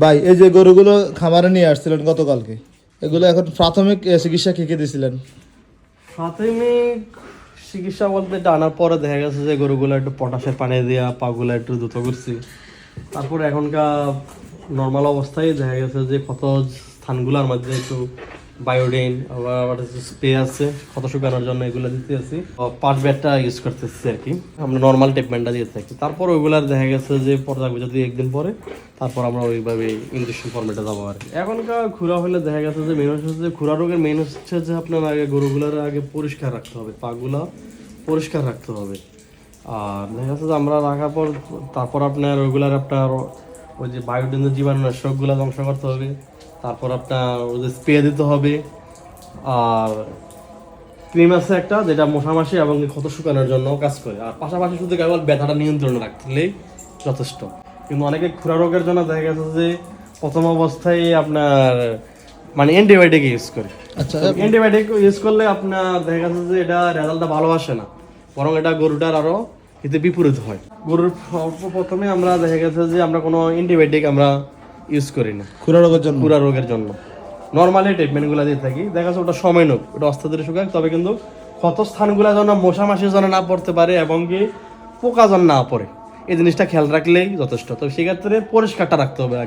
ভাই এই যে গরুগুলো খামারে নিয়ে আসছিলেন গতকালকে, এগুলো এখন প্রাথমিক চিকিৎসা কি কি দিছিলেন? প্রাথমিক চিকিৎসা বলতে এটা আনার পরে দেখা গেছে যে গরুগুলো একটু পটাশের পানি দেওয়া, পাগুলো একটু দ্রুত করছি। তারপরে এখনকার নর্মাল অবস্থায় দেখা গেছে যে ক্ষত স্থানগুলোর মধ্যে একটু বায়োডিন আবার স্প্রে আছে ক্ষত শুকানোর জন্য, এগুলো দিতে আছি। পার্ট ব্যাটটা ইউজ করতেছি আর কি, আমরা নর্মাল ট্রিটমেন্টটা দিয়ে থাকি। তারপর ওইগুলার দেখা গেছে যে পর্যায়ে যদি একদিন পরে তারপর আমরা ওইভাবে ইঞ্জেকশন ফর্মেটে যাবো আর কি। এখনকার খুরা হলে দেখা গেছে যে মেন হচ্ছে যে খুরা রোগের মেন হচ্ছে যে আপনার আগে গরুগুলোর আগে পরিষ্কার রাখতে হবে, পাগুলা পরিষ্কার রাখতে হবে। আর দেখা যাচ্ছে যে আমরা রাখার পর তারপর আপনার ওইগুলার আপনার ওই যে বায়োডিন জীবাণুনাশকগুলো ধ্বংস করতে হবে। তারপর আপনার ওই যে স্প্রে দিতে হবে। আর ক্রিম আছে একটা যেটা মশামাছি এবং ক্ষত শুকানোর জন্য কাজ করে। আর পাশাপাশি শুধু কেবল ব্যথাটা নিয়ন্ত্রণে রাখলেই যথেষ্ট। কিন্তু অনেকে খুরা রোগের জন্য দেখা গেছে যে প্রথম অবস্থায় আপনার মানে অ্যান্টিবায়োটিক ইউজ করে। আচ্ছা, অ্যান্টিবায়োটিক ইউজ করলে আপনার দেখা গেছে যে এটা রেজাল্টটা ভালো আসে না, বরং এটা গরুটার আরও এতে বিপরীত হয়। গরুর প্রথমে আমরা দেখা গেছে যে আমরা কোনো অ্যান্টিবায়োটিক আমরা ইউজ করি না খুরা রোগের জন্য। খুরা রোগের জন্য। নর্মালি ট্রিটমেন্টগুলো দিয়ে থাকি, দেখা যাচ্ছে ওটা সময় নোক, ওটা আস্তে ধীরে শুকায়। তবে কিন্তু ক্ষত স্থানগুলো যেন মশা মাছির যেন না পড়তে পারে এবং কি পোকা যেন না পড়ে, এই জিনিসটা খেয়াল রাখলেই যথেষ্ট। তবে সেক্ষেত্রে পরিষ্কারটা রাখতে হবে আগে।